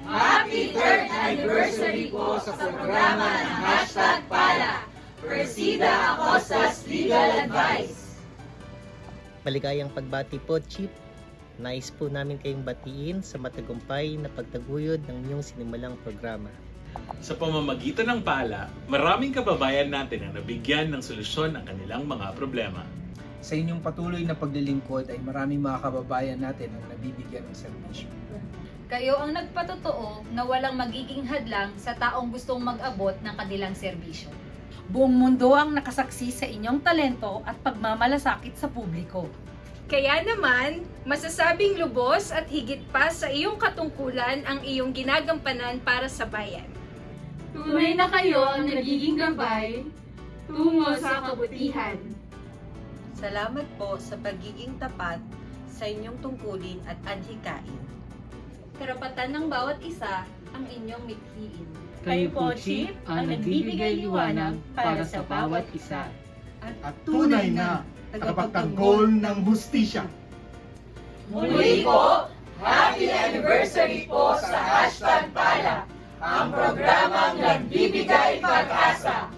Happy 3rd anniversary po sa programa ng #Pala. Presida Acostas Legal Advice. Maligayang pagbati po, Chief. Nais po namin kayong batiin sa matagumpay na pagtaguyod ng inyong sinimulang programa. Sa pamamagitan ng pala, maraming kababayan natin ang nabigyan ng solusyon ang kanilang mga problema. Sa inyong patuloy na paglilingkod ay maraming mga kababayan natin ang nabibigyan ng serbisyo. Kayo ang nagpatotoo na walang magiging hadlang sa taong gustong mag-abot ng kanilang serbisyo. Buong mundo ang nakasaksi sa inyong talento at pagmamalasakit sa publiko. Kaya naman, masasabing lubos at higit pa sa iyong katungkulan ang iyong ginagampanan para sa bayan. Tunay na kayo ang nagiging gabay tungo sa kabutihan. Salamat po sa pagiging tapat sa inyong tungkulin at adhikain. Karapatan ng bawat isa ang inyong mithiin. Kayo po, Chief, ang nagbibigay liwanag para sa bawat isa. At tunay na tagapagtanggol ng hustisya. Muli po, happy anniversary po sa #Pala, ang programang nagbibigay pag-asa.